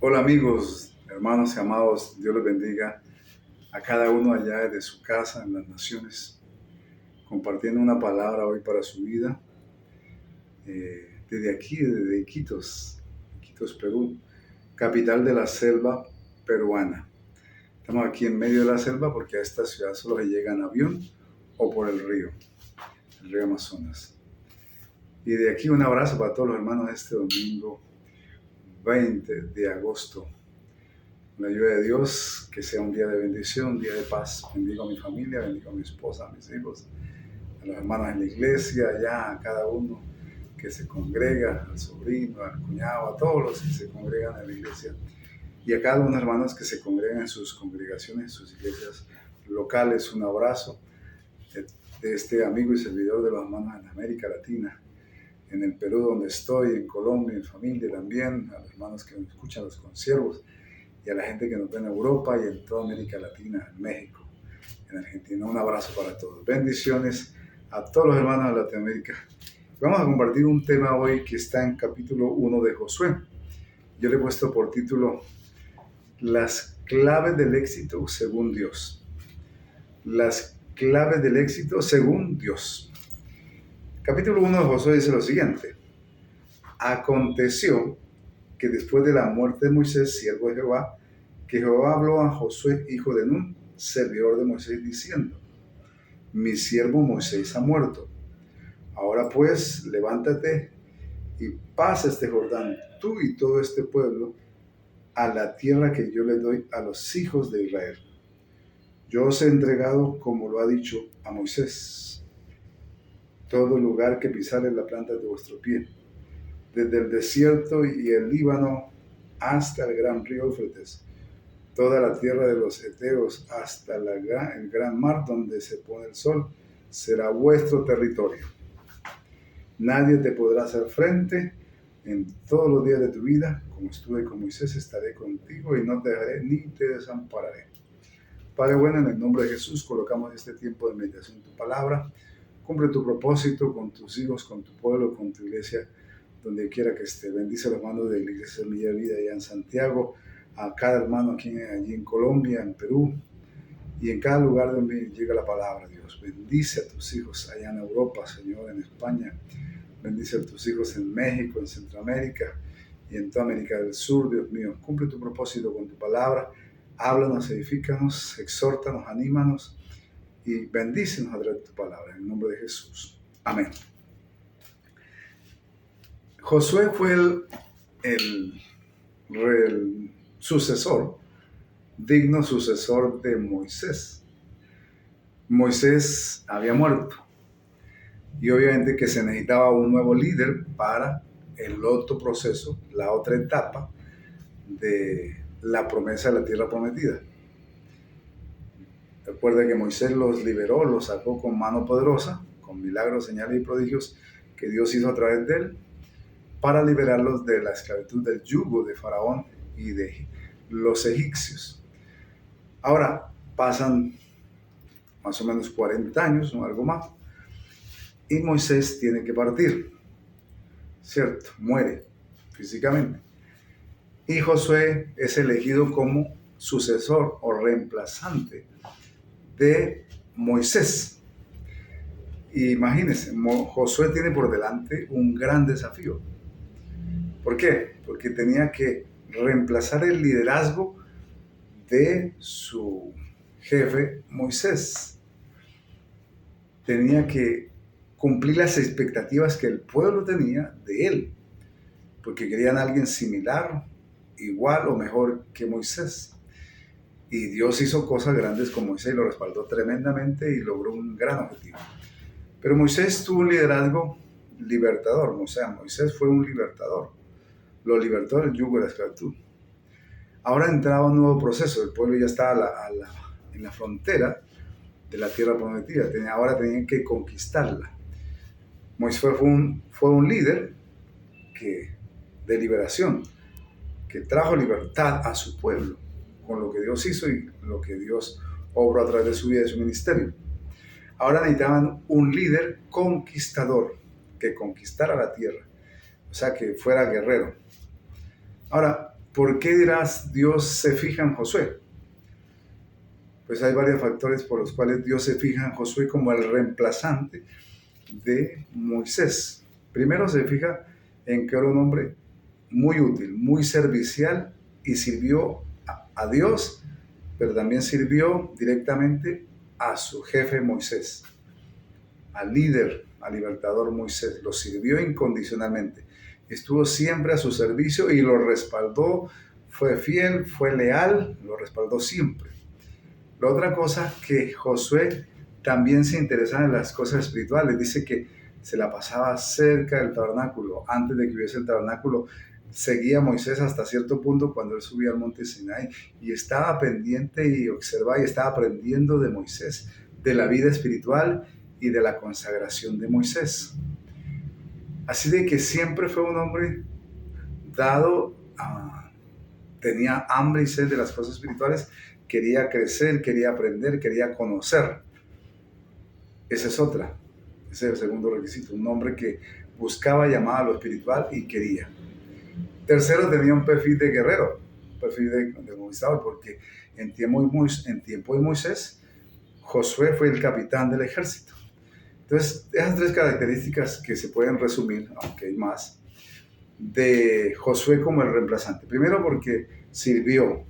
Hola amigos, hermanos y amados, Dios les bendiga a cada uno allá desde su casa en las naciones, compartiendo una palabra hoy para su vida, desde aquí, desde Iquitos, Perú, capital de la selva peruana. Estamos aquí en medio de la selva porque a esta ciudad solo se llega en avión o por el río Amazonas. Y de aquí un abrazo para todos los hermanos este domingo 20 de agosto. La ayuda de Dios, que sea un día de bendición, un día de paz. Bendigo a mi familia, bendigo a mi esposa, a mis hijos, a los hermanos en la iglesia, allá, a cada uno que se congrega, al sobrino, al cuñado, a todos los que se congregan en la iglesia y a cada uno de los hermanos que se congregan en sus congregaciones, en sus iglesias locales. Un abrazo de este amigo y servidor de los hermanos en América Latina, en el Perú donde estoy, en Colombia, en familia también, a los hermanos que me escuchan, los consiervos, y a la gente que nos ve en Europa y en toda América Latina, en México, en Argentina. Un abrazo para todos. Bendiciones a todos los hermanos de Latinoamérica. Vamos a compartir un tema hoy que está en capítulo 1 de Josué. Yo le he puesto por título Las claves del éxito según Dios. Las claves del éxito según Dios. Capítulo 1 de Josué dice lo siguiente. Aconteció que después de la muerte de Moisés, siervo de Jehová, que Jehová habló a Josué, hijo de Nun, servidor de Moisés, diciendo: Mi siervo Moisés ha muerto. Ahora pues, levántate y pasa este Jordán, tú y todo este pueblo, a la tierra que yo le doy a los hijos de Israel. Yo os he entregado, como lo ha dicho a Moisés, todo lugar que pisare la planta de vuestro pie, desde el desierto y el Líbano hasta el gran río Éufrates, toda la tierra de los heteos hasta el gran mar donde se pone el sol, será vuestro territorio. Nadie te podrá hacer frente en todos los días de tu vida. Como estuve con Moisés, estaré contigo y no te dejaré ni te desampararé. Padre bueno, en el nombre de Jesús, colocamos este tiempo de meditación en tu palabra. Cumple tu propósito con tus hijos, con tu pueblo, con tu iglesia, donde quiera que esté. Bendice a los hermanos de la iglesia Semilla de Vida allá en Santiago, a cada hermano allí en Colombia, en Perú y en cada lugar donde llega la palabra, Dios. Bendice a tus hijos allá en Europa, Señor, en España. Bendice a tus hijos en México, en Centroamérica y en toda América del Sur, Dios mío. Cumple tu propósito con tu palabra. Háblanos, edifícanos, exhórtanos, anímanos y bendícenos a través de tu palabra. En el nombre de Jesús. Amén. Josué fue el sucesor, digno sucesor de Moisés. Moisés había muerto y obviamente que se necesitaba un nuevo líder para el otro proceso, la otra etapa de la promesa de la tierra prometida. Recuerda que Moisés los liberó, los sacó con mano poderosa, con milagros, señales y prodigios que Dios hizo a través de él, para liberarlos de la esclavitud del yugo de Faraón y de los egipcios. Ahora pasan más o menos 40 años o algo más, y Moisés tiene que partir, ¿cierto? Muere físicamente. Y Josué es elegido como sucesor o reemplazante de Moisés. Y imagínense, Josué tiene por delante un gran desafío. ¿Por qué? Porque tenía que reemplazar el liderazgo de su jefe Moisés. Tenía que cumplir las expectativas que el pueblo tenía de él, porque querían a alguien similar, igual o mejor que Moisés. Y Dios hizo cosas grandes con Moisés y lo respaldó tremendamente y logró un gran objetivo. Pero Moisés tuvo un liderazgo libertador. O sea, Moisés fue un libertador. Lo libertó del yugo de la esclavitud. Ahora entraba un nuevo proceso. El pueblo ya estaba en la frontera de la tierra prometida. Ahora tenían que conquistarla. Moisés fue un líder de liberación, que trajo libertad a su pueblo con lo que Dios hizo y lo que Dios obró a través de su vida y de su ministerio. Ahora necesitaban un líder conquistador que conquistara la tierra, o sea, que fuera guerrero. Ahora, ¿Por qué dirás Dios se fija en Josué? Pues hay varios factores por los cuales Dios se fija en Josué como el reemplazante de Moisés. Primero se fija en que era un hombre muy útil, muy servicial y sirvió a Dios, pero también sirvió directamente a su jefe Moisés, al líder, al libertador Moisés. Lo sirvió incondicionalmente. Estuvo siempre a su servicio y lo respaldó, fue fiel, fue leal, lo respaldó siempre. La otra cosa, que Josué también se interesaba en las cosas espirituales. Dice que se la pasaba cerca del tabernáculo. Antes de que hubiese el tabernáculo, seguía a Moisés hasta cierto punto cuando él subía al monte Sinai y estaba pendiente y observaba y estaba aprendiendo de Moisés, de la vida espiritual y de la consagración de Moisés. Así de que siempre fue un hombre dado a... tenía hambre y sed de las cosas espirituales, quería crecer, quería aprender, quería conocer. Esa es otra, ese es el segundo requisito, un hombre que buscaba, llamaba a lo espiritual y quería. Tercero, tenía un perfil de guerrero, un perfil de conquistador, porque en tiempo de Moisés, Josué fue el capitán del ejército. Entonces, esas tres características que se pueden resumir, aunque hay más, de Josué como el reemplazante. Primero, porque sirvió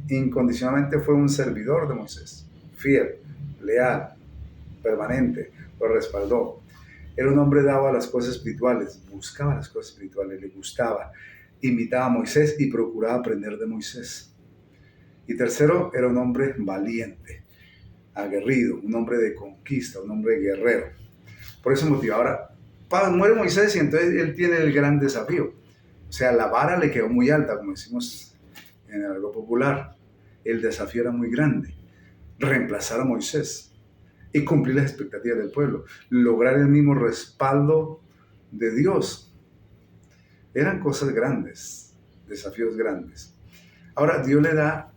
incondicionalmente, fue un servidor de Moisés, fiel, leal, permanente, lo respaldó. Era un hombre dado a las cosas espirituales, buscaba las cosas espirituales, le gustaba, imitaba a Moisés y procuraba aprender de Moisés. Y tercero, era un hombre valiente, aguerrido, un hombre de conquista, un hombre guerrero. Por ese motivo, ahora muere Moisés y entonces él tiene el gran desafío. O sea, la vara le quedó muy alta, como decimos en el algo popular. El desafío era muy grande. Reemplazar a Moisés y cumplir las expectativas del pueblo. Lograr el mismo respaldo de Dios. Eran cosas grandes, desafíos grandes. Ahora Dios le da,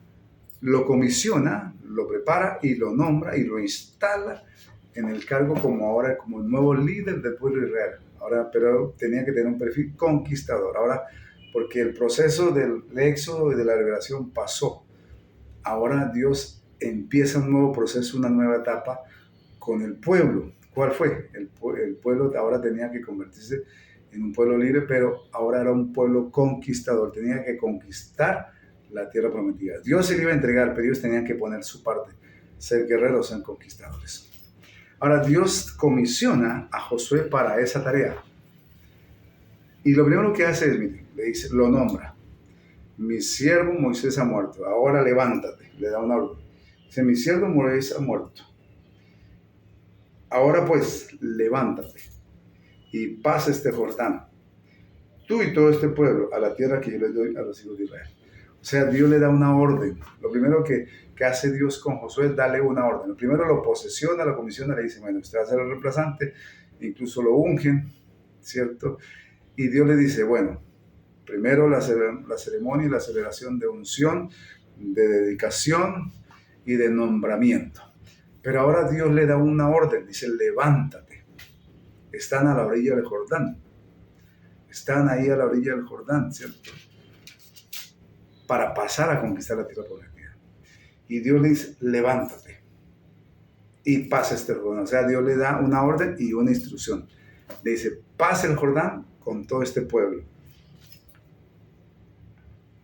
lo comisiona, lo prepara y lo nombra y lo instala en el cargo como el nuevo líder del pueblo de Israel. Ahora, pero tenía que tener un perfil conquistador. Ahora, porque el proceso del éxodo y de la liberación pasó. Ahora Dios empieza un nuevo proceso, una nueva etapa con el pueblo. ¿Cuál fue? El pueblo ahora tenía que convertirse en un pueblo libre, pero ahora era un pueblo conquistador. Tenía que conquistar la tierra prometida. Dios se le iba a entregar, pero ellos tenían que poner su parte, ser guerreros, ser conquistadores. Ahora Dios comisiona a Josué para esa tarea. Y lo primero que hace es, mire, le dice, lo nombra. Mi siervo Moisés ha muerto, ahora levántate, le da una orden. Dice, mi siervo Moisés ha muerto. Ahora pues, levántate y pasa este Jordán, tú y todo este pueblo, a la tierra que yo les doy a los hijos de Israel. O sea, Dios le da una orden. Lo primero que hace Dios con Josué es darle una orden. Lo primero lo posesiona, lo comisiona, le dice, bueno, usted va a ser el reemplazante, incluso lo ungen, ¿cierto? Y Dios le dice, bueno, primero la ceremonia y la celebración de unción, de dedicación y de nombramiento. Pero ahora Dios le da una orden, dice, levántate. Están a la orilla del Jordán. Están ahí a la orilla del Jordán, ¿cierto? Para pasar a conquistar la tierra prometida. Y Dios le dice, levántate y pasa este Jordán. O sea, Dios le da una orden y una instrucción. Le dice, pasa el Jordán con todo este pueblo.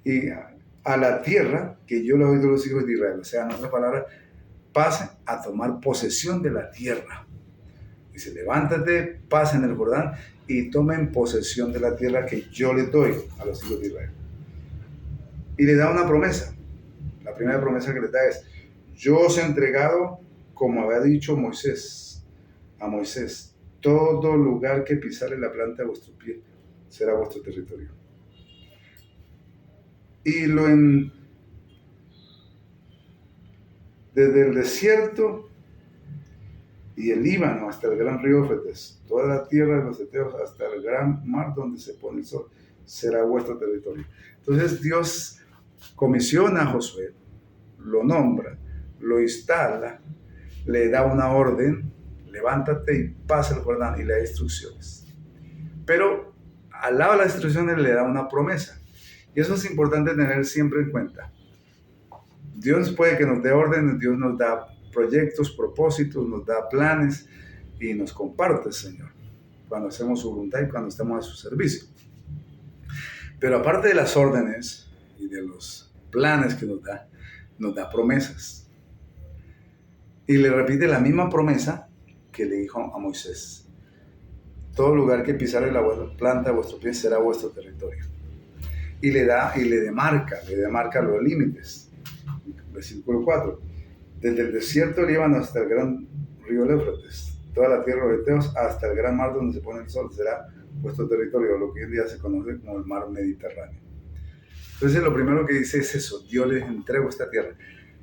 Y a la tierra que yo le doy a los hijos de Israel. O sea, en otras palabras, pasen a tomar posesión de la tierra. Dice, levántate, pasen el Jordán y tomen posesión de la tierra que yo les doy a los hijos de Israel. Y le da una promesa. La primera promesa que le da es, yo os he entregado, como había dicho a Moisés, todo lugar que pisare la planta de vuestro pie será vuestro territorio. Y desde el desierto y el Líbano hasta el gran río Éufrates, toda la tierra de los heteos hasta el gran mar donde se pone el sol, será vuestro territorio. Entonces Dios comisiona a Josué, lo nombra, lo instala, le da una orden, levántate y pasa el Jordán, y le da instrucciones. Pero al lado de las instrucciones le da una promesa. Y eso es importante tener siempre en cuenta. Dios puede que nos dé órdenes, Dios nos da proyectos, propósitos, nos da planes y nos comparte, Señor, cuando hacemos su voluntad y cuando estamos a su servicio. Pero aparte de las órdenes y de los planes que nos da promesas. Y le repite la misma promesa que le dijo a Moisés. Todo lugar que pisare la planta de vuestro pie será vuestro territorio. Y le demarca los límites. Versículo 4. Desde el desierto del Líbano hasta el gran río Éufrates, toda la tierra de los Heteos hasta el gran mar donde se pone el sol será vuestro territorio, lo que hoy en día se conoce como el mar Mediterráneo. Entonces lo primero que dice es eso: Dios les entrega esta tierra,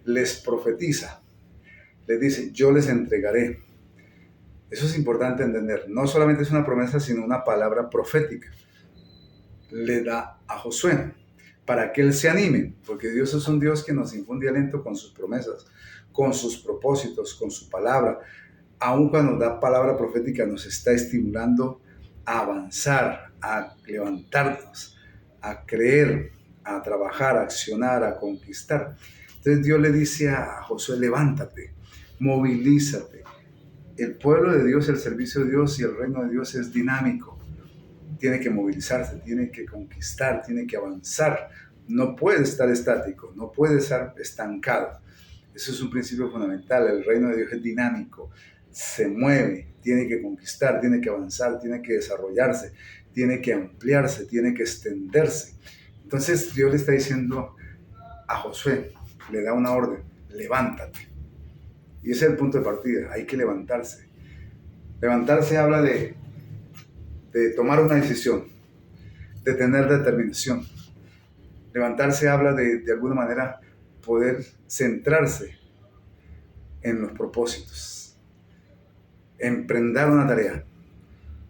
les profetiza, les dice, yo les entregaré. Eso es importante entender, no solamente es una promesa, sino una palabra profética. Le da a Josué para que él se anime, porque Dios es un Dios que nos infunde aliento con sus promesas, con sus propósitos, con su palabra. Aun cuando nos da palabra profética, nos está estimulando a avanzar, a levantarnos, a creer, a trabajar, a accionar, a conquistar. Entonces Dios le dice a Josué, levántate, movilízate. El pueblo de Dios, el servicio de Dios y el reino de Dios es dinámico. Tiene que movilizarse, tiene que conquistar, tiene que avanzar. No puede estar estático, no puede estar estancado. Eso es un principio fundamental. El reino de Dios es dinámico, se mueve, tiene que conquistar, tiene que avanzar, tiene que desarrollarse, tiene que ampliarse, tiene que extenderse. Entonces Dios le está diciendo a Josué, le da una orden, levántate. Y ese es el punto de partida, hay que levantarse. Levantarse habla de tomar una decisión, de tener determinación. Levantarse habla de alguna manera poder centrarse en los propósitos, emprender una tarea.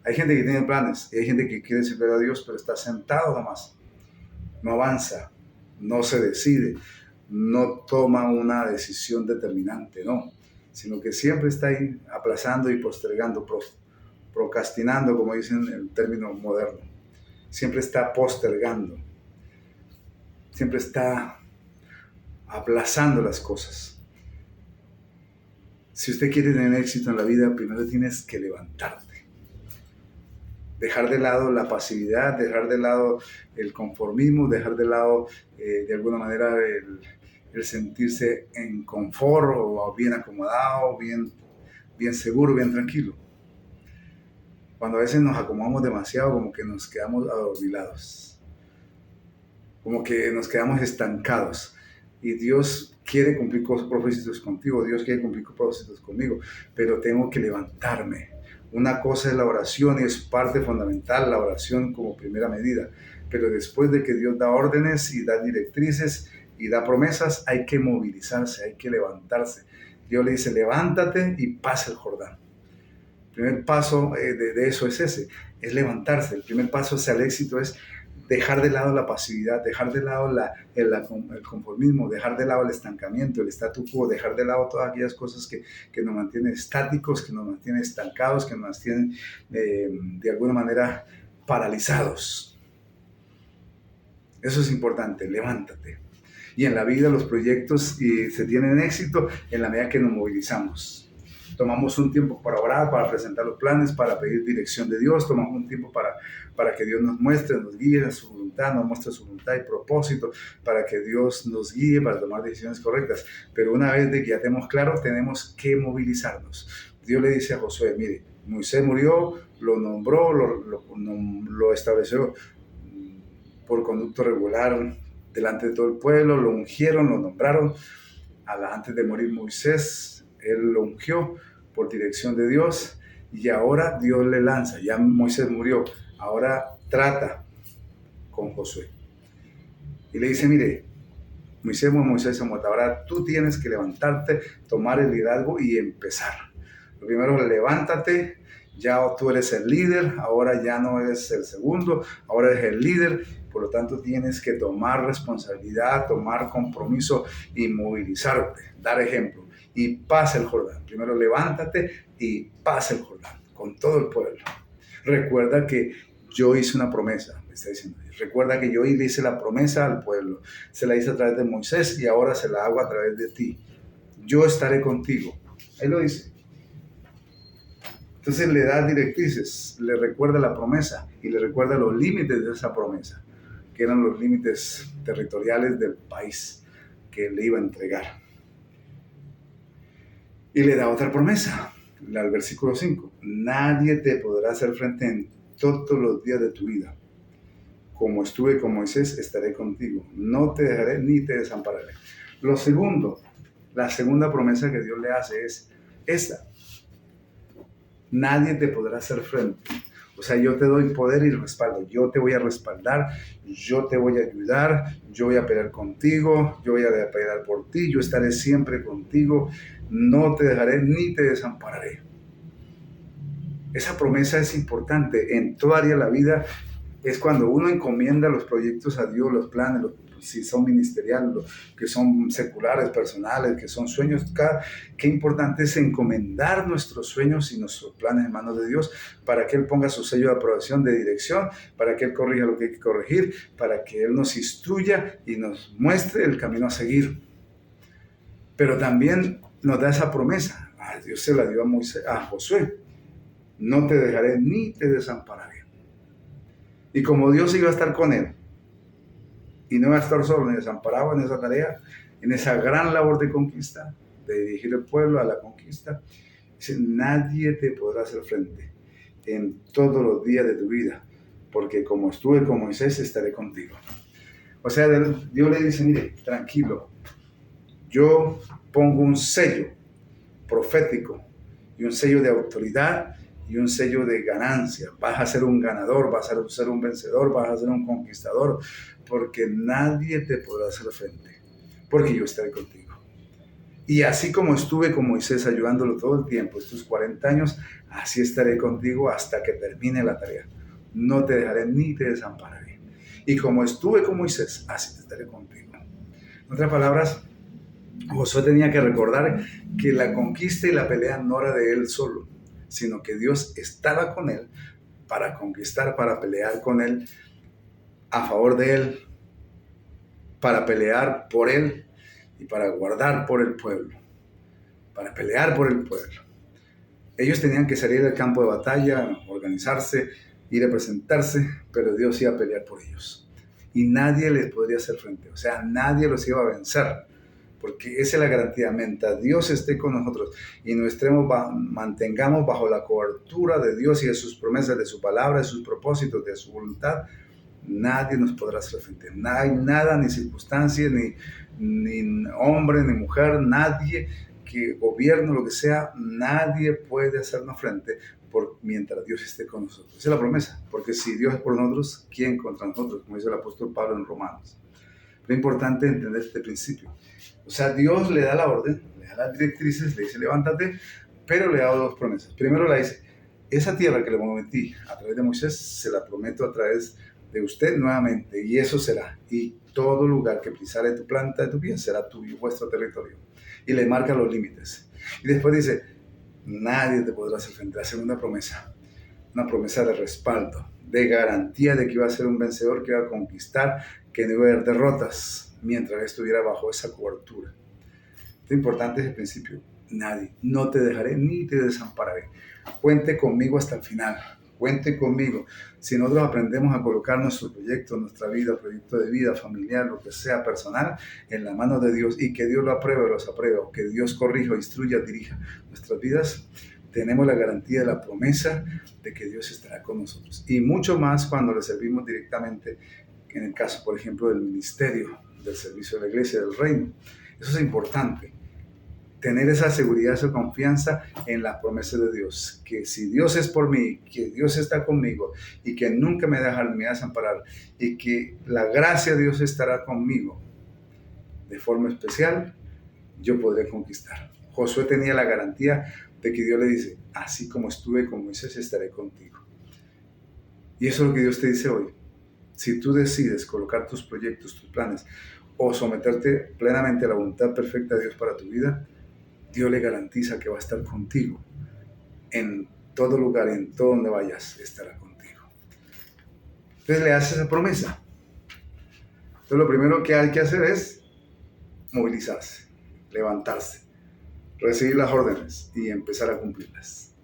Hay gente que tiene planes y hay gente que quiere servir a Dios, pero está sentado nomás, no avanza, no se decide, no toma una decisión determinante, no, sino que siempre está ahí aplazando y postergando, procrastinando, como dicen el término moderno. Siempre está postergando, siempre está aplazando las cosas. Si usted quiere tener éxito en la vida, primero tienes que levantarte. Dejar de lado la pasividad, dejar de lado el conformismo, dejar de lado, de alguna manera, el sentirse en confort o bien acomodado, bien seguro, bien tranquilo. Cuando a veces nos acomodamos demasiado, como que nos quedamos adormilados, como que nos quedamos estancados. Y Dios quiere cumplir propósitos contigo, Dios quiere cumplir propósitos conmigo, pero tengo que levantarme. Una cosa es la oración y es parte fundamental, la oración como primera medida, pero después de que Dios da órdenes y da directrices y da promesas, hay que movilizarse, hay que levantarse. Dios le dice, levántate y pasa el Jordán. El primer paso de eso es ese, es levantarse. El primer paso hacia el éxito es dejar de lado la pasividad, dejar de lado el conformismo, dejar de lado el estancamiento, el statu quo, dejar de lado todas aquellas cosas que nos mantienen estáticos, que nos mantienen estancados, que nos mantienen de alguna manera paralizados. Eso es importante, levántate. Y en la vida los proyectos se tienen éxito en la medida que nos movilizamos. Tomamos un tiempo para orar, para presentar los planes, para pedir dirección de Dios. Tomamos un tiempo para que Dios nos muestre, nos guíe en su voluntad, nos muestre su voluntad y propósito, para que Dios nos guíe para tomar decisiones correctas. Pero una vez de que ya tenemos claro, tenemos que movilizarnos. Dios le dice a Josué, mire, Moisés murió, lo nombró, lo estableció por conducto regular delante de todo el pueblo, lo ungieron, lo nombraron. Antes de morir Moisés, él lo ungió por dirección de Dios y ahora Dios le lanza. Ya Moisés murió, ahora trata con Josué. Y le dice, mire, Moisés se muerto, ahora tú tienes que levantarte, tomar el liderazgo y empezar. Lo primero, levántate, ya tú eres el líder, ahora ya no eres el segundo, ahora eres el líder. Por lo tanto, tienes que tomar responsabilidad, tomar compromiso y movilizarte, dar ejemplo. Y pasa el Jordán. Primero levántate y pasa el Jordán con todo el pueblo. Recuerda que yo hice una promesa. le está diciendo. Recuerda que yo le hice la promesa al pueblo, se la hice a través de Moisés y ahora se la hago a través de ti. Yo estaré contigo. Ahí lo dice. Entonces le da directrices, le recuerda la promesa y le recuerda los límites de esa promesa, que eran los límites territoriales del país que le iba a entregar. Y le da otra promesa, al versículo 5. Nadie te podrá hacer frente en todos los días de tu vida. Como estuve con Moisés, estaré contigo. No te dejaré ni te desampararé. Lo segundo, la segunda promesa que Dios le hace es esta. Nadie te podrá hacer frente. O sea, yo te doy poder y respaldo. Yo te voy a respaldar, yo te voy a ayudar, yo voy a pelear contigo, yo voy a pelear por ti, yo estaré siempre contigo. No te dejaré ni te desampararé. Esa promesa es importante en toda área de la vida. Es cuando uno encomienda los proyectos a Dios, los planes, si son ministeriales, que son seculares, personales, que son sueños. Qué importante es encomendar nuestros sueños y nuestros planes en manos de Dios para que Él ponga su sello de aprobación, de dirección, para que Él corrija lo que hay que corregir, para que Él nos instruya y nos muestre el camino a seguir. Pero también nos da esa promesa. Dios se la dio a Josué. No te dejaré ni te desampararé. Y como Dios iba a estar con él, y no iba a estar solo ni desamparado en esa tarea, en esa gran labor de conquista, de dirigir el pueblo a la conquista, dice, nadie te podrá hacer frente en todos los días de tu vida, porque como estuve con Moisés, estaré contigo. O sea, Dios le dice, mire, tranquilo, yo pongo un sello profético y un sello de autoridad y un sello de ganancia. Vas a ser un ganador, vas a ser un vencedor, vas a ser un conquistador, porque nadie te podrá hacer frente, porque yo estaré contigo. Y así como estuve con Moisés ayudándolo todo el tiempo, estos 40 años, así estaré contigo hasta que termine la tarea. No te dejaré ni te desampararé. Y como estuve con Moisés, así estaré contigo. En otras palabras, Josué tenía que recordar que la conquista y la pelea no era de él solo, sino que Dios estaba con él para conquistar, para pelear con él, a favor de él, para pelear por él y para guardar por el pueblo, para pelear por el pueblo. Ellos tenían que salir del campo de batalla, organizarse, ir a presentarse, pero Dios iba a pelear por ellos. Y nadie les podría hacer frente, o sea, nadie los iba a vencer. Porque esa es la garantía, mientras Dios esté con nosotros y nos mantengamos bajo la cobertura de Dios y de sus promesas, de su palabra, de sus propósitos, de su voluntad, nadie nos podrá hacer frente. No hay nada, ni circunstancia, ni hombre, ni mujer, nadie, que gobierno, lo que sea, nadie puede hacernos frente mientras Dios esté con nosotros. Esa es la promesa, porque si Dios es por nosotros, ¿quién contra nosotros? Como dice el apóstol Pablo en Romanos. Lo importante es entender este principio. O sea, Dios le da la orden, le da las directrices, le dice levántate, pero le da dos promesas. Primero le dice, esa tierra que le prometí a través de Moisés, se la prometo a través de usted nuevamente, y eso será. Y todo lugar que pisare tu planta de tu pie será tuyo, vuestro territorio. Y le marca los límites. Y después dice, nadie te podrá hacer frente. La segunda promesa, una promesa de respaldo, de garantía de que iba a ser un vencedor, que iba a conquistar, que no iba a haber derrotas mientras estuviera bajo esa cobertura. Lo importante es el principio. Nadie, no te dejaré ni te desampararé. Cuente conmigo hasta el final. Cuente conmigo. Si nosotros aprendemos a colocar nuestro proyecto, nuestra vida, proyecto de vida, familiar, lo que sea, personal, en la mano de Dios, y que Dios lo apruebe o los apruebe, o que Dios corrija, instruya, dirija nuestras vidas, tenemos la garantía de la promesa de que Dios estará con nosotros. Y mucho más cuando le servimos directamente, en el caso, por ejemplo, del ministerio, del servicio de la iglesia, del reino. Eso es importante. Tener esa seguridad, esa confianza en las promesas de Dios. Que si Dios es por mí, que Dios está conmigo y que nunca me va a desamparar y que la gracia de Dios estará conmigo de forma especial, yo podré conquistar. Josué tenía la garantía de que Dios le dice, así como estuve con Moisés, estaré contigo. Y eso es lo que Dios te dice hoy. Si tú decides colocar tus proyectos, tus planes, o someterte plenamente a la voluntad perfecta de Dios para tu vida, Dios le garantiza que va a estar contigo. En todo lugar, en todo donde vayas, estará contigo. Entonces le hace esa promesa. Entonces lo primero que hay que hacer es movilizarse, levantarse, recibir las órdenes y empezar a cumplirlas.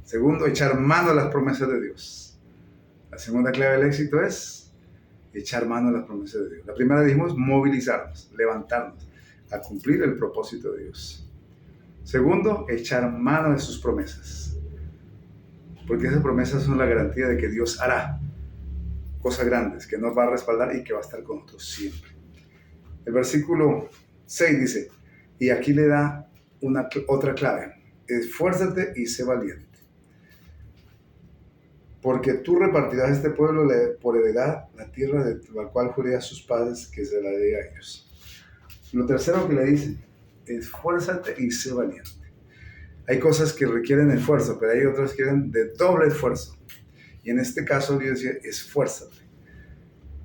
Segundo, echar mano a las promesas de Dios. La segunda clave del éxito es echar mano a las promesas de Dios. La primera dijimos movilizarnos, levantarnos, a cumplir el propósito de Dios. Segundo, echar mano de sus promesas. Porque esas promesas son la garantía de que Dios hará cosas grandes, que nos va a respaldar y que va a estar con nosotros siempre. El versículo 6 dice, y aquí le da otra clave, esfuérzate y sé valiente, porque tú repartirás a este pueblo por heredad la tierra de la cual juré a sus padres que se la dé a ellos. Lo tercero que le dice, esfuérzate y sé valiente. Hay cosas que requieren esfuerzo, pero hay otras que requieren de doble esfuerzo. Y en este caso Dios dice, esfuérzate.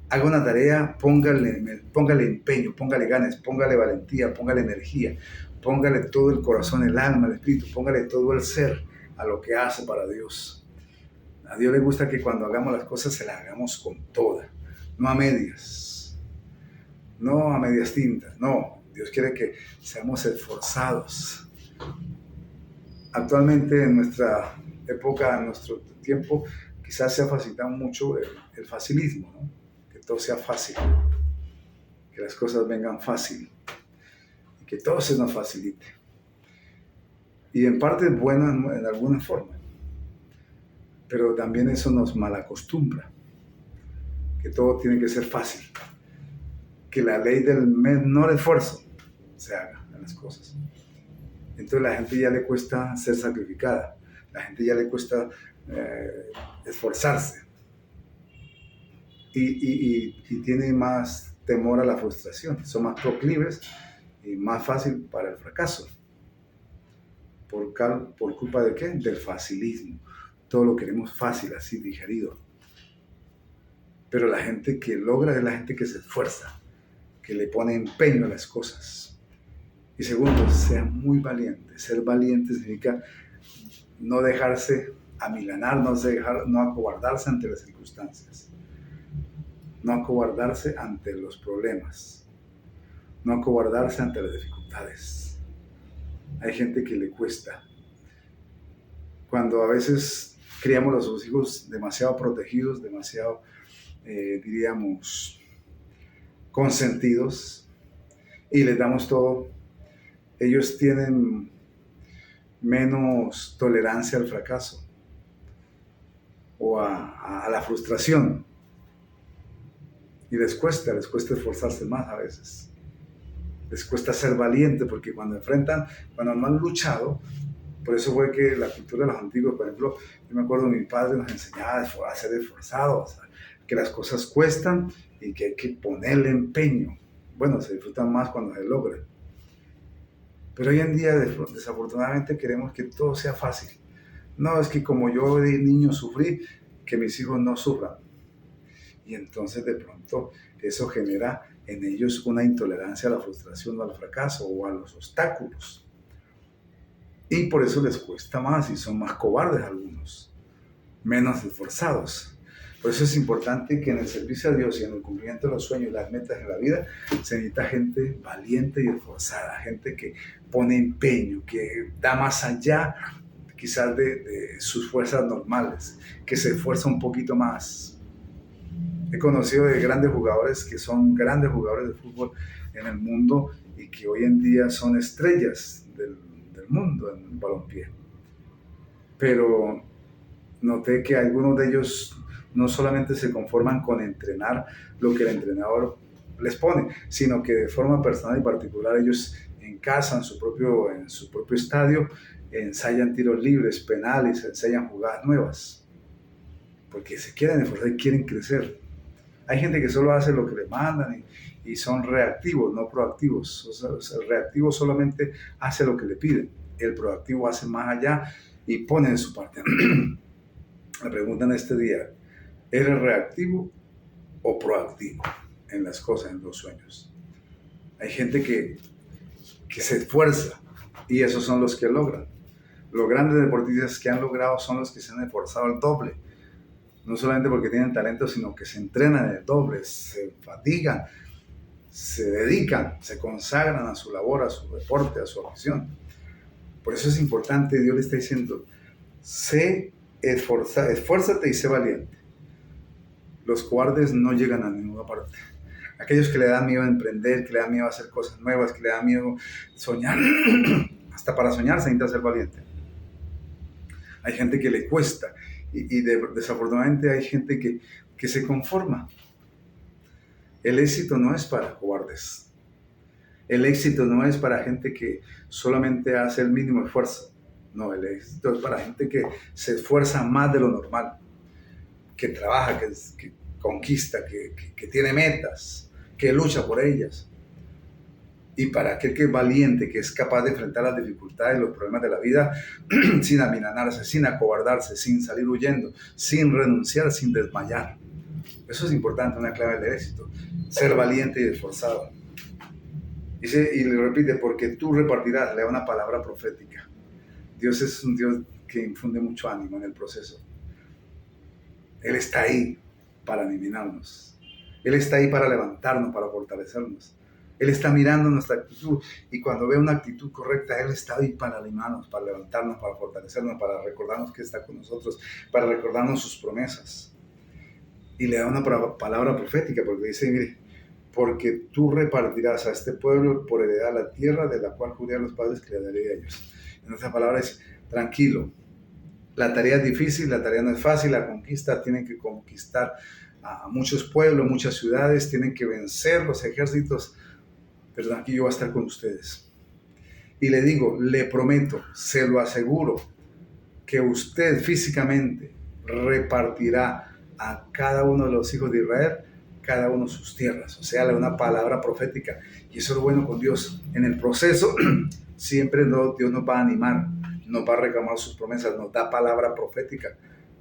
Haga una tarea, póngale empeño, póngale ganas, póngale valentía, póngale energía, póngale todo el corazón, el alma, el espíritu, póngale todo el ser a lo que hace para Dios. A Dios le gusta que cuando hagamos las cosas se las hagamos con toda, no a medias, no a medias tintas, no. Dios quiere que seamos esforzados. Actualmente en nuestra época, en nuestro tiempo, quizás se ha facilitado mucho el facilismo, ¿no? Que todo sea fácil, que las cosas vengan fácil, y que todo se nos facilite. Y en parte es bueno en alguna forma, pero también eso nos malacostumbra, que todo tiene que ser fácil, que la ley del menor esfuerzo se haga en las cosas. Entonces la gente ya le cuesta ser sacrificada, la gente ya le cuesta esforzarse y tiene más temor a la frustración, son más proclives y más fácil para el fracaso. ¿Por culpa de qué? Del facilismo. Todo lo queremos fácil, así, digerido. Pero la gente que logra es la gente que se esfuerza, que le pone empeño a las cosas. Y segundo, sea muy valiente. Ser valiente significa no dejarse amilanar, no acobardarse ante las circunstancias, no acobardarse ante los problemas, no acobardarse ante las dificultades. Hay gente que le cuesta. Cuando a veces criamos a los hijos demasiado protegidos, demasiado, diríamos, consentidos, y les damos todo, ellos tienen menos tolerancia al fracaso o a la frustración. Y les cuesta esforzarse más a veces. Les cuesta ser valiente porque cuando no han luchado, por eso fue que la cultura de los antiguos, por ejemplo, yo me acuerdo mi padre nos enseñaba a ser esforzados, que las cosas cuestan y que hay que ponerle empeño. Bueno, se disfrutan más cuando se logra. Pero hoy en día, desafortunadamente, queremos que todo sea fácil. No, es que como yo de niño sufrí, que mis hijos no sufran. Y entonces de pronto eso genera en ellos una intolerancia a la frustración, al fracaso o a los obstáculos. Y por eso les cuesta más y son más cobardes algunos, menos esforzados. Por eso es importante que en el servicio a Dios y en el cumplimiento de los sueños y las metas en la vida se necesita gente valiente y esforzada, gente que pone empeño, que da más allá quizás de sus fuerzas normales, que se esfuerza un poquito más. He conocido de grandes jugadores que son grandes jugadores de fútbol en el mundo y que hoy en día son estrellas del mundo en el balompié. Pero noté que algunos de ellos no solamente se conforman con entrenar lo que el entrenador les pone, sino que de forma personal y particular ellos en casa, en su propio estadio, ensayan tiros libres, penales, ensayan jugadas nuevas, porque se quieren esforzar y quieren crecer. Hay gente que solo hace lo que le mandan y son reactivos, no proactivos. O sea, el reactivo solamente hace lo que le piden. El proactivo hace más allá y pone de su parte. Me preguntan este día, ¿eres reactivo o proactivo en las cosas, en los sueños? Hay gente que se esfuerza y esos son los que logran. Los grandes deportistas que han logrado son los que se han esforzado el doble. No solamente porque tienen talento, sino que se entrenan el doble, se fatigan, se dedican, se consagran a su labor, a su deporte, a su afición. Por eso es importante, Dios le está diciendo, esfuérzate y sé valiente. Los cobardes no llegan a ninguna parte. Aquellos que le dan miedo a emprender, que le dan miedo a hacer cosas nuevas, que le dan miedo a soñar, hasta para soñar se necesita ser valiente. Hay gente que le cuesta y desafortunadamente hay gente que se conforma. El éxito no es para cobardes. El éxito no es para gente que solamente hace el mínimo esfuerzo. No, el éxito es para gente que se esfuerza más de lo normal, que trabaja, que conquista, que tiene metas, que lucha por ellas. Y para aquel que es valiente, que es capaz de enfrentar las dificultades, los problemas de la vida, sin amilanarse, sin acobardarse, sin salir huyendo, sin renunciar, sin desmayar. Eso es importante, una clave del éxito. Ser valiente y esforzado. Dice, y le repite, porque tú repartirás, le da una palabra profética. Dios es un Dios que infunde mucho ánimo en el proceso. Él está ahí para animarnos. Él está ahí para levantarnos, para fortalecernos. Él está mirando nuestra actitud y cuando ve una actitud correcta, Él está ahí para animarnos, para levantarnos, para fortalecernos, para recordarnos que está con nosotros, para recordarnos sus promesas. Y le da una palabra profética porque dice, mire, porque tú repartirás a este pueblo por heredad la tierra de la cual juré a los padres que le daré a ellos. En otras palabras es, tranquilo, la tarea es difícil, la tarea no es fácil, la conquista, tienen que conquistar a muchos pueblos, muchas ciudades, tienen que vencer los ejércitos, pero aquí yo voy a estar con ustedes. Y le digo, le prometo, se lo aseguro, que usted físicamente repartirá a cada uno de los hijos de Israel, cada uno sus tierras. O sea, una palabra profética. Y eso es lo bueno con Dios. En el proceso, siempre Dios nos va a animar, nos va a reclamar sus promesas, nos da palabra profética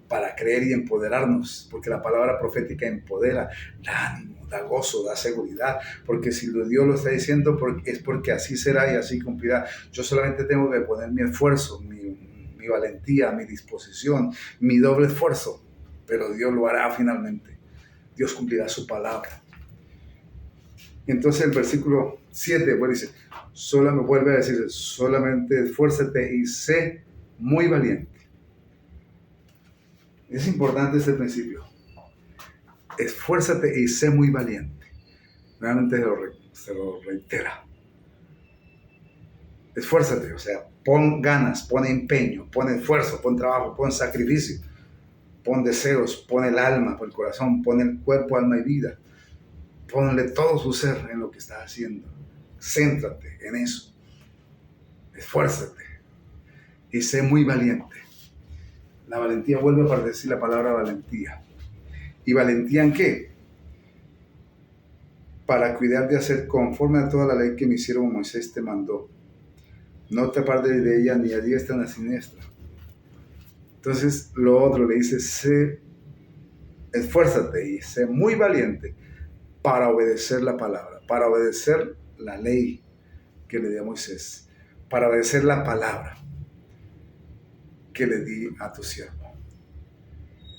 para creer y empoderarnos, porque la palabra profética empodera, da ánimo, da gozo, da seguridad, porque si Dios lo está diciendo es porque así será y así cumplirá. Yo solamente tengo que poner mi esfuerzo, mi valentía, mi disposición, mi doble esfuerzo, pero Dios lo hará finalmente. Dios cumplirá su palabra. Entonces el versículo 7 pues dice, me vuelve a decir, solamente esfuérzate y sé muy valiente. Es importante este principio. Esfuérzate y sé muy valiente. Realmente se lo reitera. Esfuérzate, o sea, pon ganas, pon empeño, pon esfuerzo, pon trabajo, pon sacrificio, pon deseos, pon el alma, pon el corazón, pon el cuerpo, alma y vida. Ponle todo su ser en lo que estás haciendo. Céntrate en eso. Esfuérzate y sé muy valiente. La valentía, vuelve a decir la palabra valentía. ¿Y valentía en qué? Para cuidar de hacer conforme a toda la ley que mi siervo Moisés te mandó. No te apartes de ella ni a diestra ni a siniestra. Entonces lo otro le dice, esfuérzate y sé muy valiente para obedecer la palabra, para obedecer la ley que le di a Moisés, para obedecer la palabra que le di a tu siervo.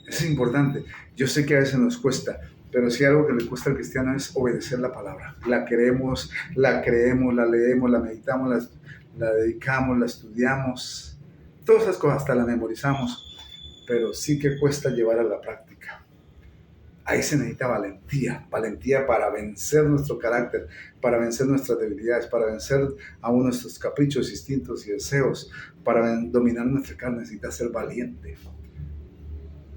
Es importante. Yo sé que a veces nos cuesta, pero si algo que le cuesta al cristiano es obedecer la palabra. La queremos, la creemos, la leemos, la meditamos, la dedicamos, la estudiamos. Todas esas cosas hasta la memorizamos, pero sí que cuesta llevar a la práctica. Ahí se necesita valentía, valentía para vencer nuestro carácter, para vencer nuestras debilidades, para vencer aún nuestros caprichos, instintos y deseos, para dominar nuestra carne. Necesita ser valiente.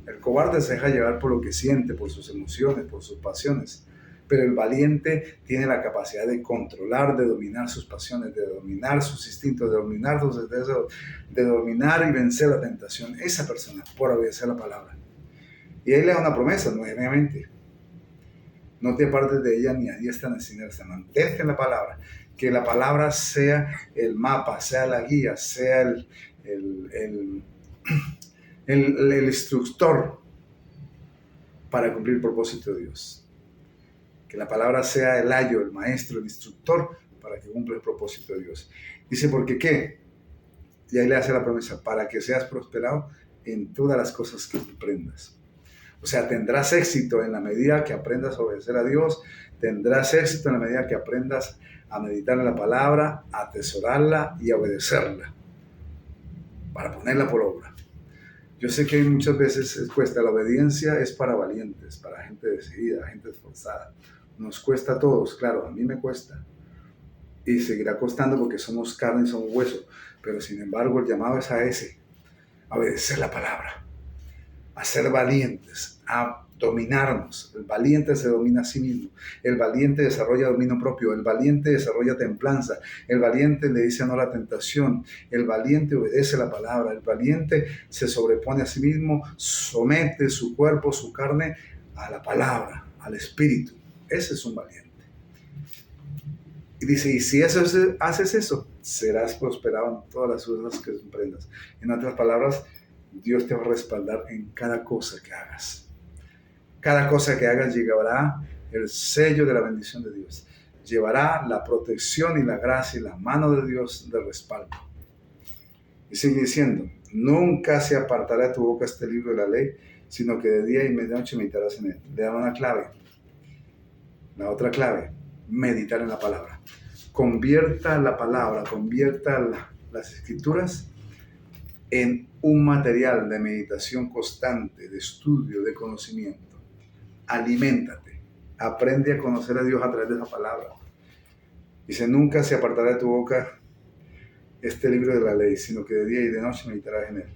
El cobarde se deja llevar por lo que siente, por sus emociones, por sus pasiones. Pero el valiente tiene la capacidad de controlar, de dominar sus pasiones, de dominar sus instintos, de dominar sus deseos, de dominar y vencer la tentación. Esa persona, por obedecer la palabra. Y ahí le da una promesa, nuevamente. No te apartes de ella ni a diestra ni a siniestra. Mantente en la palabra. Que la palabra sea el mapa, sea la guía, sea el instructor para cumplir el propósito de Dios. Que la palabra sea el ayo, el maestro, el instructor para que cumpla el propósito de Dios. Dice, ¿porque qué? Y ahí le hace la promesa, para que seas prosperado en todas las cosas que emprendas. O sea, tendrás éxito en la medida que aprendas a obedecer a Dios, tendrás éxito en la medida que aprendas a meditar en la palabra, a atesorarla y a obedecerla, para ponerla por obra. Yo sé que muchas veces cuesta, la obediencia es para valientes, para gente decidida, gente esforzada. Nos cuesta a todos, claro, a mí me cuesta. Y seguirá costando porque somos carne y somos hueso. Pero sin embargo el llamado es a ese, a obedecer la palabra, a ser valientes, a dominarnos. El valiente se domina a sí mismo. El valiente desarrolla dominio propio. El valiente desarrolla templanza. El valiente le dice no a la tentación. El valiente obedece la palabra. El valiente se sobrepone a sí mismo, somete su cuerpo, su carne a la palabra, al espíritu. Ese es un valiente. Y dice, y si haces eso, serás prosperado en todas las cosas que emprendas. En otras palabras, Dios te va a respaldar en cada cosa que hagas. Cada cosa que hagas llevará el sello de la bendición de Dios. Llevará la protección y la gracia y la mano de Dios de respaldo. Y sigue diciendo, nunca se apartará de tu boca este libro de la ley, sino que de día y de noche meditarás en él. Le da una clave. La otra clave, meditar en la palabra. Convierta la palabra, convierta las escrituras en un material de meditación constante, de estudio, de conocimiento. Aliméntate, aprende a conocer a Dios a través de esa palabra. Dice, nunca se apartará de tu boca este libro de la ley, sino que de día y de noche meditarás en él,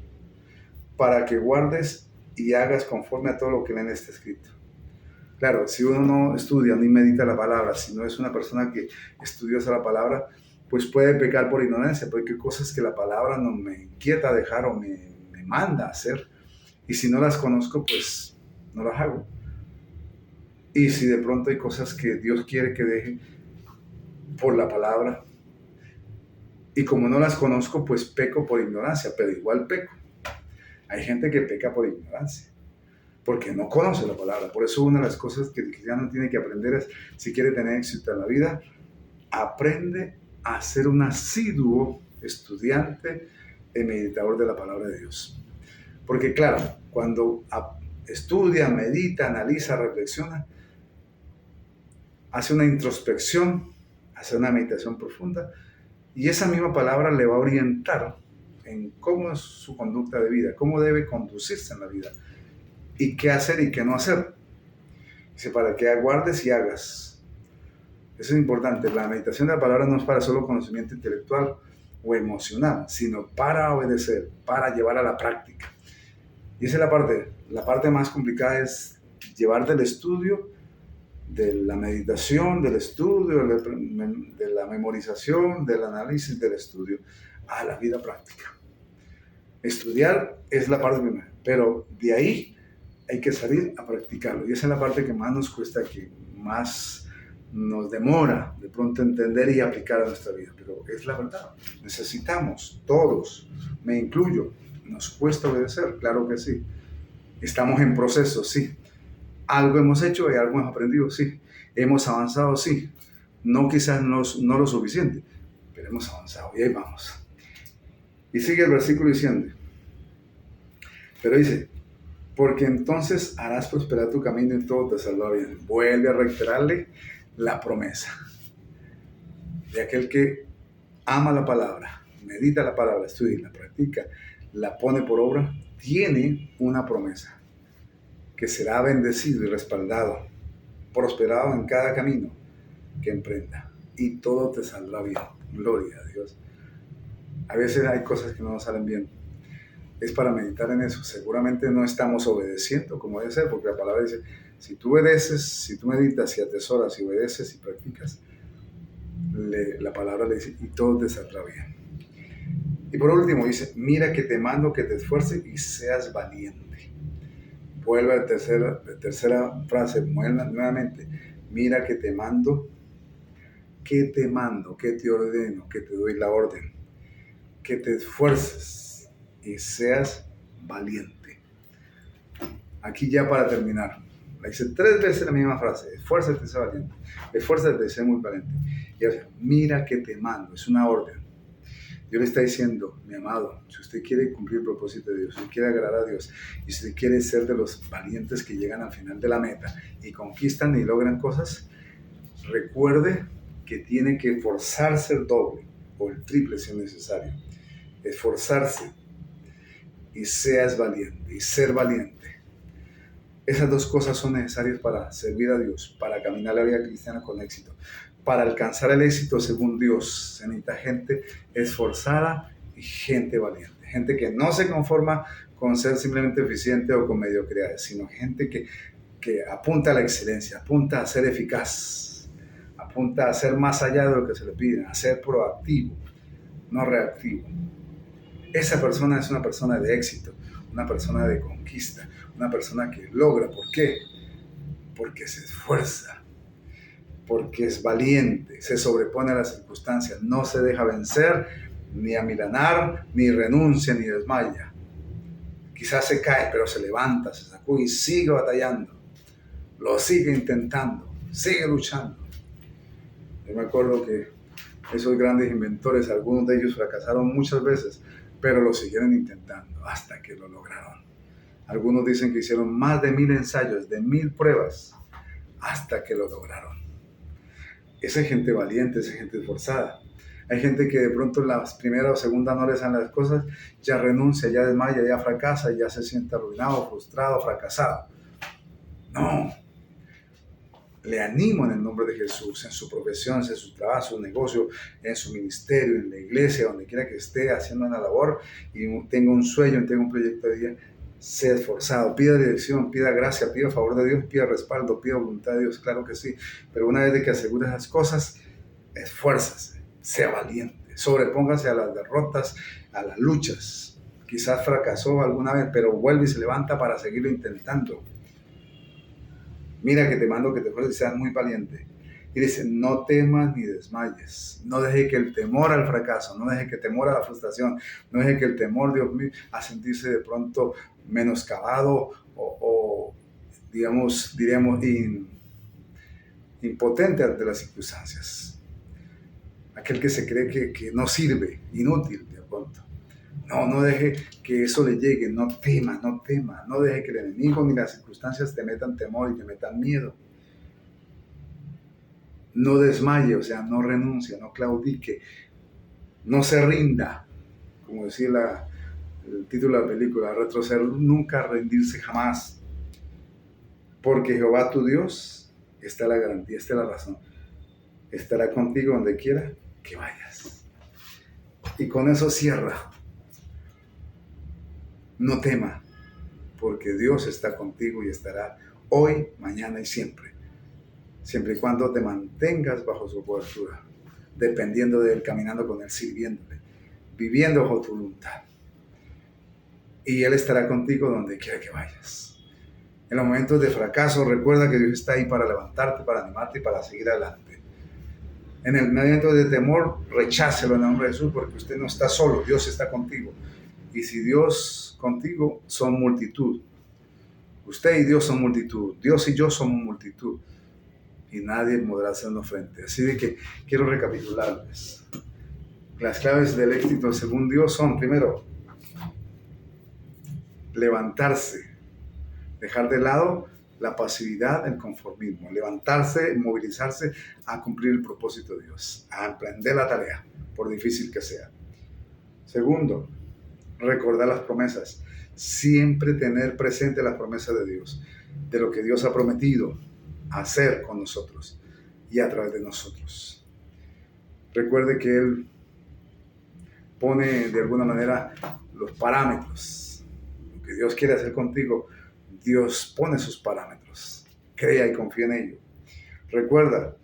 para que guardes y hagas conforme a todo lo que en él está escrito. Claro, si uno no estudia ni medita la palabra, si no es una persona que estudiosa la palabra, pues puede pecar por ignorancia, porque hay cosas que la palabra no me inquieta dejar o me manda a hacer. Y si no las conozco, pues no las hago. Y si de pronto hay cosas que Dios quiere que deje por la palabra, y como no las conozco, pues peco por ignorancia, pero igual peco. Hay gente que peca por ignorancia, porque no conoce la palabra. Por eso una de las cosas que el cristiano tiene que aprender es, si quiere tener éxito en la vida, aprende a ser un asiduo estudiante y meditador de la palabra de Dios. Porque claro, cuando estudia, medita, analiza, reflexiona, hace una introspección, hace una meditación profunda, y esa misma palabra le va a orientar en cómo es su conducta de vida, cómo debe conducirse en la vida, y qué hacer y qué no hacer. Dice, para que aguardes y hagas. Eso es importante. La meditación de la palabra no es para solo conocimiento intelectual o emocional, sino para obedecer, para llevar a la práctica. Y esa es la parte más complicada, es llevar del estudio, de la meditación, del estudio, de la memorización, del análisis del estudio, a la vida práctica. Estudiar es la parte primera, pero de ahí hay que salir a practicarlo. Y esa es la parte que más nos cuesta, que más nos demora de pronto entender y aplicar a nuestra vida. Pero es la verdad. Necesitamos, todos, me incluyo, nos cuesta obedecer, claro que sí. Estamos en proceso, sí. Algo hemos hecho y algo hemos aprendido, sí. Hemos avanzado, sí. No quizás no lo suficiente, pero hemos avanzado y ahí vamos. Y sigue el versículo diciendo, pero dice, porque entonces harás prosperar tu camino y todo te saldrá bien. Vuelve a reiterarle la promesa de aquel que ama la palabra, medita la palabra, estudia, la practica, la pone por obra, tiene una promesa, que será bendecido y respaldado, prosperado en cada camino que emprenda, y todo te saldrá bien. Gloria a Dios. A veces hay cosas que no nos salen bien. Es para meditar en eso. Seguramente no estamos obedeciendo como debe ser, porque la palabra dice, si tú obedeces, si tú meditas, si atesoras, si obedeces y practicas, la palabra le dice, y todo te saldrá bien. Y por último dice, mira que te mando que te esfuerces y seas valiente. Vuelve a la tercera frase, nuevamente, mira que te mando, que te ordeno, que te doy la orden, que te esfuerces y seas valiente. Aquí ya para terminar, la dice 3 veces la misma frase, esfuérzate y sé valiente, esfuérzate y sé muy valiente. Y ahora, mira que te mando, es una orden. Dios le está diciendo, mi amado, si usted quiere cumplir el propósito de Dios, si quiere agradar a Dios, y si usted quiere ser de los valientes que llegan al final de la meta y conquistan y logran cosas, recuerde que tiene que esforzarse el doble o el triple si es necesario. Esforzarse y seas valiente y ser valiente. Esas dos cosas son necesarias para servir a Dios, para caminar la vida cristiana con éxito. Para alcanzar el éxito según Dios, se necesita gente esforzada y gente valiente. Gente que no se conforma con ser simplemente eficiente o con mediocridades, sino gente que apunta a la excelencia, apunta a ser eficaz, apunta a ser más allá de lo que se le pide, a ser proactivo, no reactivo. Esa persona es una persona de éxito, una persona de conquista, una persona que logra. ¿Por qué? Porque se esfuerza, porque es valiente, se sobrepone a las circunstancias, no se deja vencer, ni amilanar, ni renuncia, ni desmaya. Quizás se cae, pero se levanta, se sacude y sigue batallando, lo sigue intentando, sigue luchando. Yo me acuerdo que esos grandes inventores, algunos de ellos fracasaron muchas veces, pero lo siguieron intentando hasta que lo lograron. Algunos dicen que hicieron más de 1000 ensayos, de 1000 pruebas, hasta que lo lograron. Esa es gente valiente, esa es gente esforzada. Hay gente que de pronto en las primeras o segundas no le salen las cosas, ya renuncia, ya desmaya, ya fracasa, ya se siente arruinado, frustrado, fracasado. No. Le animo en el nombre de Jesús, en su profesión, en su trabajo, en su negocio, en su ministerio, en la iglesia, donde quiera que esté haciendo una labor y tenga un sueño, tenga un proyecto de vida, sea esforzado, pida dirección, pida gracia, pida favor de Dios, pida respaldo, pida voluntad de Dios, claro que sí, pero una vez de que asegure esas cosas, esfuérzase, sea valiente, sobrepóngase a las derrotas, a las luchas. Quizás fracasó alguna vez, pero vuelve y se levanta para seguirlo intentando. Mira que te mando que te esfuerces y seas muy valiente. Y dice, no temas ni desmayes. No deje que el temor al fracaso, no deje que el temor a la frustración, no deje que el temor, Dios mío, a sentirse de pronto menoscabado o diríamos, impotente ante las circunstancias. Aquel que se cree que no sirve, inútil de pronto. No deje que eso le llegue, no tema, no deje que el enemigo ni las circunstancias te metan temor y te metan miedo. No desmaye, o sea, no renuncie, no claudique, no se rinda, como decía el título de la película, retroceder nunca, rendirse jamás, porque Jehová tu Dios, está la garantía, está la razón, estará contigo donde quiera que vayas. Y con eso cierra. No tema, porque Dios está contigo y estará hoy, mañana y siempre. Siempre y cuando te mantengas bajo su cobertura, dependiendo de Él, caminando con Él, sirviéndole, viviendo bajo tu voluntad. Y Él estará contigo donde quiera que vayas. En los momentos de fracaso, recuerda que Dios está ahí para levantarte, para animarte y para seguir adelante. En el momento de temor, rechácelo en el nombre de Jesús, porque usted no está solo, Dios está contigo. Y si Dios contigo, son multitud. Usted y Dios son multitud. Dios y yo somos multitud. Y nadie podrá hacernos frente. Así de que quiero recapitularles. Las claves del éxito según Dios son, primero, levantarse, dejar de lado la pasividad, el conformismo, levantarse, movilizarse a cumplir el propósito de Dios, a emprender la tarea, por difícil que sea. Segundo, recordar las promesas, siempre tener presente las promesas de Dios, de lo que Dios ha prometido hacer con nosotros y a través de nosotros. Recuerde que Él pone de alguna manera los parámetros. Lo que Dios quiere hacer contigo, Dios pone sus parámetros. Crea y confía en ello. Recuerda,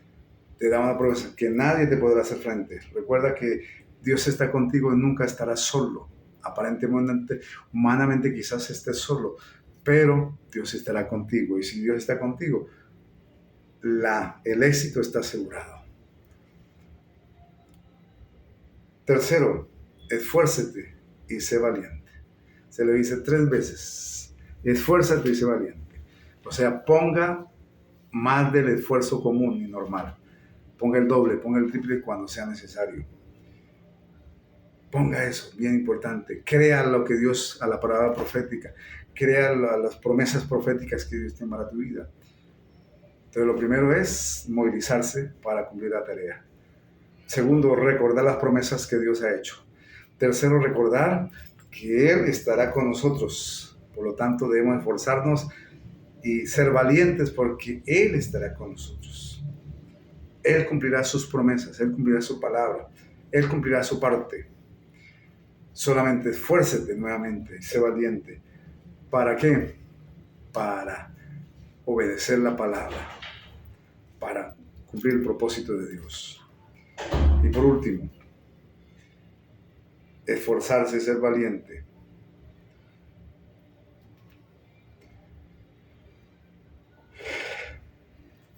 te da una promesa que nadie te podrá hacer frente. Recuerda que Dios está contigo y nunca estarás solo. Aparentemente, humanamente quizás estés solo, pero Dios estará contigo. Y si Dios está contigo, el éxito está asegurado. Tercero, esfuérzate y sé valiente. Se lo dice 3 veces. Esfuérzate y sé valiente. O sea, ponga más del esfuerzo común y normal. Ponga el doble, ponga el triple cuando sea necesario. Ponga eso, bien importante. Crea lo que Dios, a la palabra profética. Crea las promesas proféticas que Dios tiene para tu vida. Entonces, lo primero es movilizarse para cumplir la tarea. Segundo, recordar las promesas que Dios ha hecho. Tercero, recordar que Él estará con nosotros. Por lo tanto, debemos esforzarnos y ser valientes porque Él estará con nosotros. Él cumplirá sus promesas, Él cumplirá su palabra, Él cumplirá su parte. Solamente esfuércete nuevamente, sé valiente. ¿Para qué? Para obedecer la palabra, para cumplir el propósito de Dios. Y por último, esforzarse y ser valiente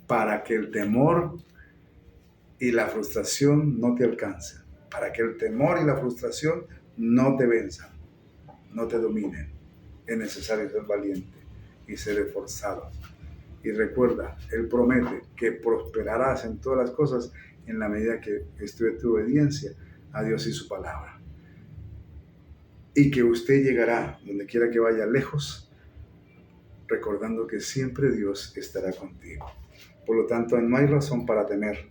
para que el temor y la frustración no te alcancen, para que el temor y la frustración no te venzan, no te dominen. Es necesario ser valiente y ser esforzado. Y recuerda, Él promete que prosperarás en todas las cosas en la medida que esté tu obediencia a Dios y su palabra. Y que usted llegará donde quiera que vaya lejos, recordando que siempre Dios estará contigo. Por lo tanto, no hay razón para temer.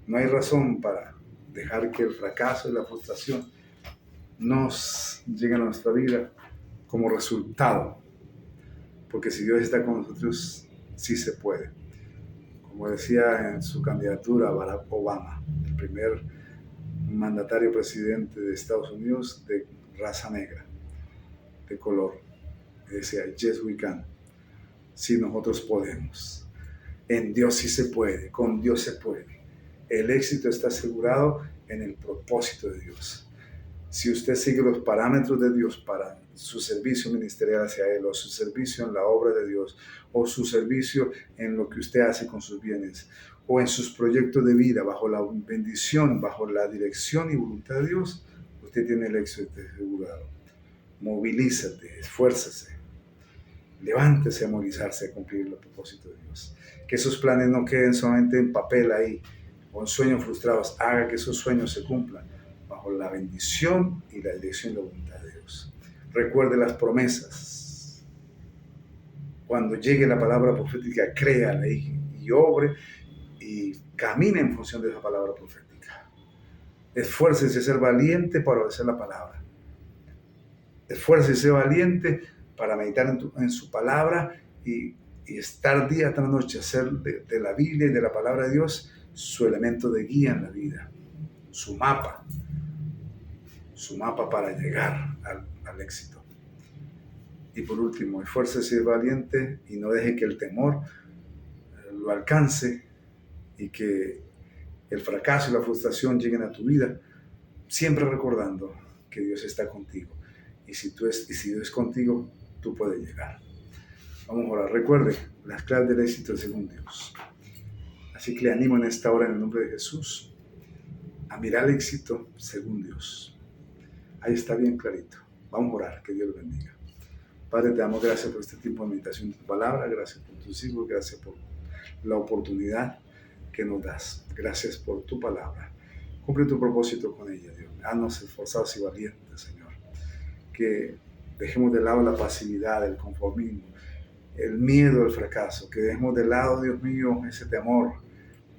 No hay razón para dejar que el fracaso y la frustración nos lleguen a nuestra vida como resultado. Porque si Dios está con nosotros, sí se puede. Como decía en su candidatura Barack Obama, el primer mandatario presidente de Estados Unidos de raza negra, de color. Decía, yes we can. Si nosotros podemos. En Dios sí se puede, con Dios se puede. El éxito está asegurado en el propósito de Dios. Si usted sigue los parámetros de Dios para su servicio ministerial hacia Él, o su servicio en la obra de Dios, o su servicio en lo que usted hace con sus bienes, o en sus proyectos de vida, bajo la bendición, bajo la dirección y voluntad de Dios, usted tiene el éxito asegurado. Movilízate, esfuércese, levántese a movilizarse a cumplir el propósito de Dios. Que esos planes no queden solamente en papel ahí, o en sueños frustrados. Haga que esos sueños se cumplan bajo la bendición y la dirección de la voluntad de Dios. Recuerde las promesas. Cuando llegue la palabra profética, créala y obre y camine en función de esa palabra profética. Esfuércese a ser valiente para obedecer la palabra. Esfuércese a ser valiente para meditar en su palabra y estar día tras noche, hacer de la Biblia y de la palabra de Dios su elemento de guía en la vida, su mapa para llegar al éxito. Y por último, esfuércese a ser valiente y no deje que el temor lo alcance y que el fracaso y la frustración lleguen a tu vida, siempre recordando que Dios está contigo. Y si Dios es contigo, tú puedes llegar. Vamos a orar. Recuerde, las claves del éxito según Dios. Así que le animo en esta hora en el nombre de Jesús a mirar el éxito según Dios. Ahí está bien clarito. Vamos a orar, que Dios lo bendiga. Padre, te damos gracias por este tiempo de meditación de tu palabra, gracias por tus hijos, gracias por la oportunidad que nos das. Gracias por tu palabra. Cumple tu propósito con ella, Dios. Haznos esforzados y valientes, Señor. Que dejemos de lado la pasividad, el conformismo, el miedo al fracaso. Que dejemos de lado, Dios mío, ese temor.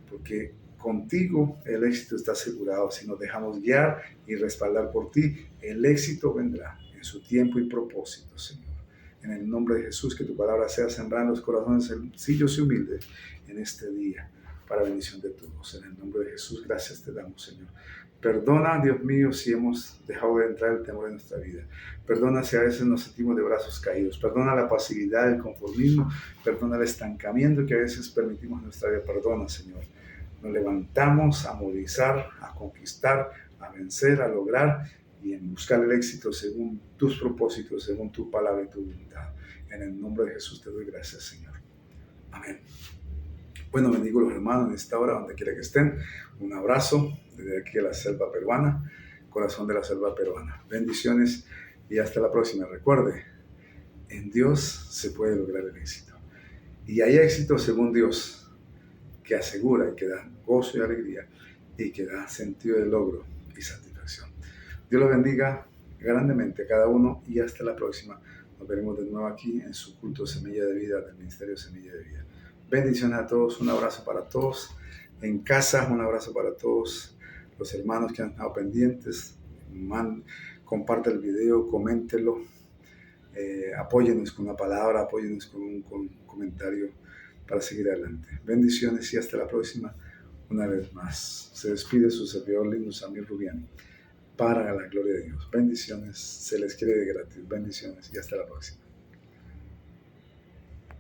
Porque contigo el éxito está asegurado. Si nos dejamos guiar y respaldar por ti, el éxito vendrá en su tiempo y propósito, Señor. En el nombre de Jesús, que tu palabra sea sembrada en los corazones sencillos y humildes en este día, para bendición de todos. En el nombre de Jesús, gracias te damos, Señor. Perdona, Dios mío, si hemos dejado de entrar el temor en nuestra vida. Perdona si a veces nos sentimos de brazos caídos. Perdona la pasividad, el conformismo. Perdona el estancamiento que a veces permitimos en nuestra vida. Perdona, Señor. Nos levantamos a movilizar, a conquistar, a vencer, a lograr y en buscar el éxito según tus propósitos, según tu palabra y tu voluntad. En el nombre de Jesús te doy gracias, Señor. Amén. Bueno, bendigo a los hermanos en esta hora, donde quiera que estén. Un abrazo desde aquí a la selva peruana, corazón de la selva peruana. Bendiciones y hasta la próxima. Recuerde, en Dios se puede lograr el éxito. Y hay éxito según Dios, que asegura y que da gozo y alegría y que da sentido de logro y satisfacción. Dios los bendiga grandemente a cada uno y hasta la próxima. Nos veremos de nuevo aquí en su culto Semilla de Vida del Ministerio Semilla de Vida. Bendiciones a todos, un abrazo para todos en casa, un abrazo para todos los hermanos que han estado pendientes. Comparte el video, coméntelo, apóyenos con una palabra, apóyenos con un comentario para seguir adelante. Bendiciones y hasta la próxima una vez más. Se despide su servidor lindo Samir Rubiani. Para la gloria de Dios. Bendiciones. Se les quiere de gratis. Bendiciones y hasta la próxima.